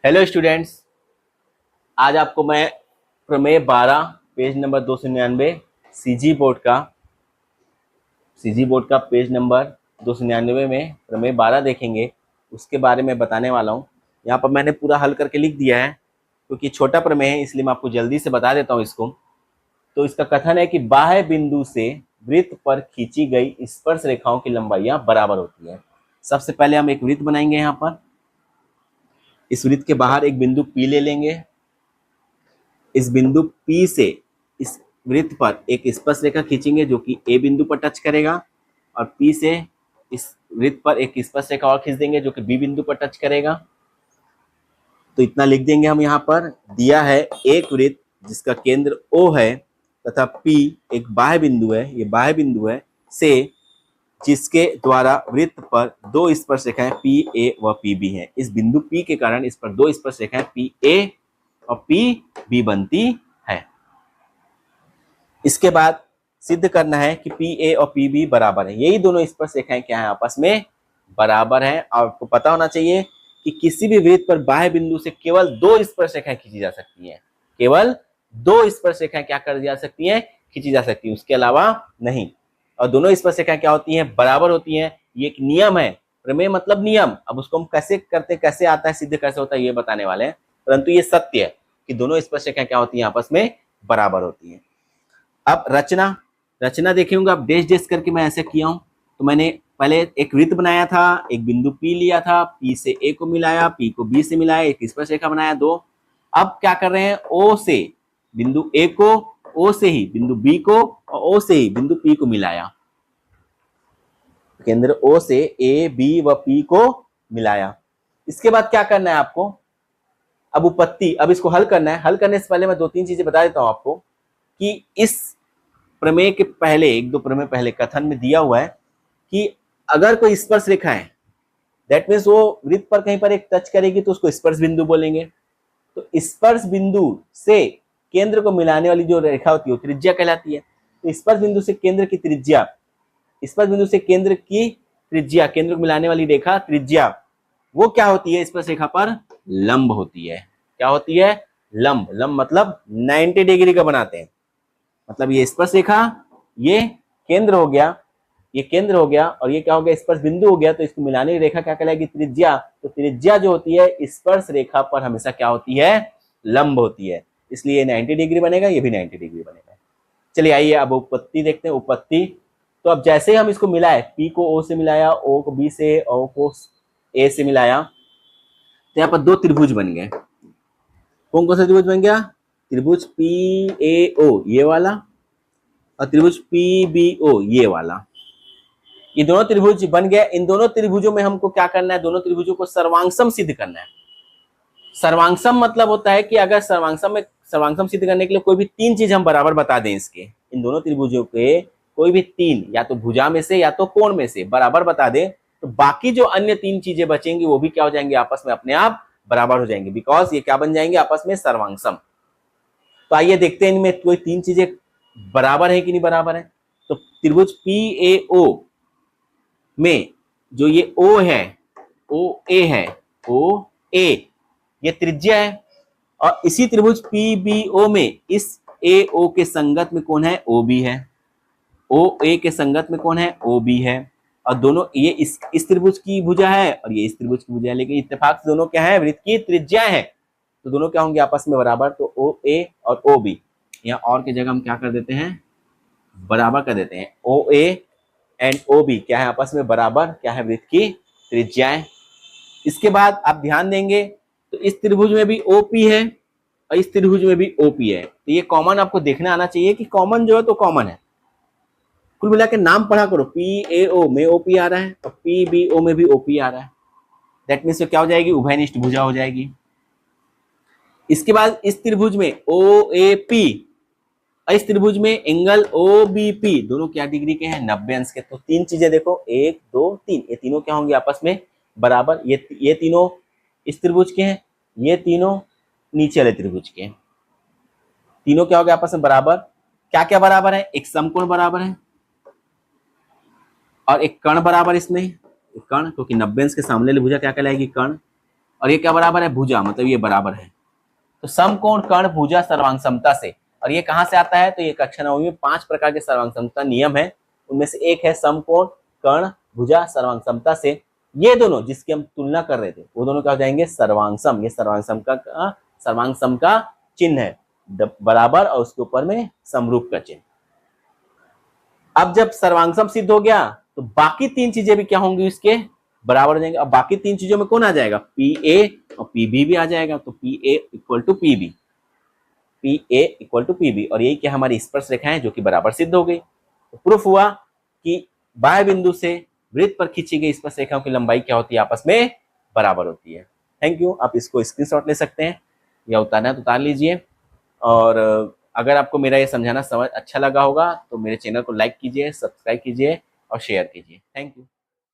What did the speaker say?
Hello students, आज आपको मैं प्रमेय 12 पेज नंबर 299 सीजी बोर्ड का पेज नंबर 299 में प्रमेय 12 देखेंगे। उसके बारे में बताने वाला हूँ। यहाँ पर मैंने पूरा हल करके लिख दिया है क्योंकि छोटा प्रमेय है, इसलिए मैं आपको जल्दी से बता देता हूँ इसको। तो इसका कथन है कि बाह्य बिंदु से वृत्त पर खींची गई स्पर्श रेखाओं की लंबाइयां बराबर होती है। सबसे पहले हम एक वृत्त बनाएंगे। यहाँ पर इस वृत्त के बाहर एक बिंदु P ले लेंगे। इस बिंदु P से इस वृत्त पर एक स्पर्श रेखा खींचेंगे जो कि A बिंदु पर टच करेगा, और P से इस वृत्त पर एक स्पर्श रेखा और खींच देंगे जो कि B बिंदु पर टच करेगा। तो इतना लिख देंगे हम। यहाँ पर दिया है एक वृत्त जिसका केंद्र O है तथा P एक बाह्य बिंदु है, ये बाह्य बिंदु है, से जिसके द्वारा वृत्त पर दो स्पर्श रेखाएं PA व PB हैं। इस बिंदु P के कारण इस पर दो स्पर्श रेखाएं PA और PB बनती है। इसके बाद सिद्ध करना है कि PA और PB बराबर है। यही दोनों स्पर्श रेखाएं क्या है, आपस में बराबर हैं। आपको पता होना चाहिए कि किसी भी वृत्त पर बाह्य बिंदु से केवल दो स्पर्श रेखाएं खींची जा सकती हैं। केवल दो स्पर्श रेखाएं क्या कर जा सकती हैं, खींची जा सकती है, उसके अलावा नहीं। और दोनों स्पर्श रेखाएं क्या होती हैं, बराबर होती हैं। ये एक नियम है। प्रमेय मतलब नियम। अब उसको हम कैसे करते, कैसे आता है, सिद्ध कैसे होता है, ये बताने वाले हैं। परंतु ये सत्य है कि दोनों स्पर्श रेखाएं क्या होती हैं, आपस में बराबर होती हैं। अब रचना देखेंगे। अब डेश करके मैं ऐसे किया हूं। तो मैंने पहले एक वृत्त बनाया था, एक बिंदु P लिया था, P से A को मिलाया, P को B से मिलाया, एक स्पर्श रेखा बनाया दो। अब क्या कर रहे हैं, O से बिंदु A को, O से ही बिंदु B को और O से ही बिंदु P को मिलाया। केंद्र O से A, B व P को मिलाया। इसके बाद क्या करना है आपको, अब उपपत्ति, अब इसको हल करना है। हल करने से पहले मैं दो तीन चीजें बता देता हूं आपको कि इस प्रमेय के पहले, एक दो प्रमेय पहले कथन में दिया हुआ है कि अगर कोई स्पर्श रेखा है, दैट मीन्स वो वृत्त पर कहीं पर एक टच करेगी तो उसको स्पर्श बिंदु बोलेंगे। तो स्पर्श बिंदु से केंद्र को मिलाने वाली जो रेखा होती है वो त्रिज्या कहलाती है। तो स्पर्श बिंदु से केंद्र की त्रिज्या, स्पर्श बिंदु से केंद्र की त्रिज्या, केंद्र को मिलाने वाली रेखा त्रिज्या, वो क्या होती है, स्पर्श रेखा पर लंब होती है। क्या होती है, लंब। लंब मतलब 90 डिग्री का बनाते हैं। मतलब ये स्पर्श रेखा, ये केंद्र हो गया, ये केंद्र हो गया, और ये क्या हो गया, स्पर्श बिंदु हो गया। तो इसको मिलाने की रेखा क्या कहलाएगी, त्रिज्या। तो त्रिज्या जो होती है स्पर्श रेखा पर हमेशा क्या होती है, लंब होती है। इसलिए ये 90 डिग्री बनेगा, ये भी 90 डिग्री बनेगा। चलिए आइए अब उपपत्ति देखते हैं। उपपत्ति, तो अब जैसे हम इसको मिलाए, P को O से मिलाया, O को B से, O को A से मिलाया, तो यहाँ पर दो त्रिभुज बन गए। कौन कौन सा त्रिभुज बन गया, त्रिभुज PAO ये वाला, और त्रिभुज PBO ये वाला। ये दोनों त्रिभुज बन गए। इन दोनों त्रिभुजों में हमको क्या करना है, दोनों त्रिभुजों को सर्वांगसम सिद्ध करना है। सर्वांगसम मतलब होता है कि अगर सर्वांगसम सिद्ध करने के लिए कोई भी तीन चीज हम बराबर बता दें, इसके, इन दोनों त्रिभुजों के कोई भी तीन, या तो भुजा में से या तो कोण में से बराबर बता दें, तो बाकी जो अन्य तीन चीजें बचेंगी वो भी क्या हो जाएंगे, आपस में अपने आप बराबर हो जाएंगे। बिकॉज ये क्या बन जाएंगे, आपस में सर्वांगसम। तो आइए देखते हैं इनमें कोई तीन चीजें बराबर है कि नहीं बराबर है। तो त्रिभुज PAO में जो ये O है, OA है, OA ये त्रिज्या है। और इसी त्रिभुज PBO में इस AO के संगत में कौन है, OB है। OA के संगत में कौन है, OB है। और दोनों ये इस त्रिभुज की भुजा है और ये इस त्रिभुज की भुजा है, लेकिन इत्तेफाक से दोनों क्या है, वृत्त की त्रिज्या है। तो दोनों क्या होंगे, आपस में बराबर। तो OA और OB, यहाँ और की जगह हम क्या कर देते हैं, बराबर कर देते हैं। OA एंड OB क्या है, आपस में बराबर, क्या है, वृत्त की त्रिज्याएं। इसके बाद आप ध्यान देंगे तो इस त्रिभुज में भी OP है और इस त्रिभुज में भी OP है। तो ये कॉमन आपको देखना आना चाहिए कि कॉमन जो है तो कॉमन है। कुल मिला के नाम पढ़ा करो, PAO में OP आ रहा है और PBO में भी OP आ रहा है। दैट मीन्स क्या हो जाएगी, उभयनिष्ठ भुजा हो जाएगी। इसके बाद इस त्रिभुज में OAP, इस त्रिभुज में एंगल OBP, दोनों क्या डिग्री के हैं, 90 अंश के। तो तीन चीजें देखो, 1 2 3, ये तीनों क्या होंगे, आपस में बराबर। ये तीनों इस त्रिभुज के हैं, ये तीनों नीचे वाले त्रिभुज के हैं। तीनों क्या हो गया, आपस में बराबर। क्या क्या बराबर है, एक समकोण बराबर है और एक कर्ण बराबर। इसमें कर्ण, क्योंकि 90 अंश के सामने वाली भुजा क्या कहलाएगी, कर्ण। और ये क्या बराबर है, भुजा, मतलब ये बराबर है। तो समकोण कर्ण भुजा सर्वांग समता से, और ये कहां से आता है, तो ये कक्षा 9वीं में 5 प्रकार के सर्वांग समता नियम है, उनमें से एक है समकोण कर्ण भुजा सर्वांग समता से। ये दोनों जिसकी हम तुलना कर रहे थे वो दोनों क्या हो जाएंगे, सर्वांग सम। ये सर्वांग सम का चिन्ह है, बराबर और उसके ऊपर में समरूप का चिन्ह। अब जब सर्वांग सम सिद्ध हो गया तो बाकी 3 चीजें भी क्या होंगी, इसके बराबर हो जाएंगे। अब बाकी 3 चीजों में कौन आ जाएगा, पी ए और पी बी भी आ जाएगा। तो P A equal to P B, P A equal to P B, और यही क्या हमारी स्पर्श रेखा है जो कि बराबर सिद्ध हो गई। तो प्रूफ हुआ कि बाह्य बिंदु से वृत्त पर खींची गई स्पर्श रेखाओं की लंबाई क्या होती है, आपस में बराबर होती है। Thank you. आप इसको स्क्रीनशॉट ले सकते हैं या उतारना है तो उतार लीजिए। और अगर आपको मेरा ये समझाना समझ अच्छा लगा होगा तो मेरे चैनल को लाइक कीजिए, सब्सक्राइब कीजिए और शेयर कीजिए। Thank you.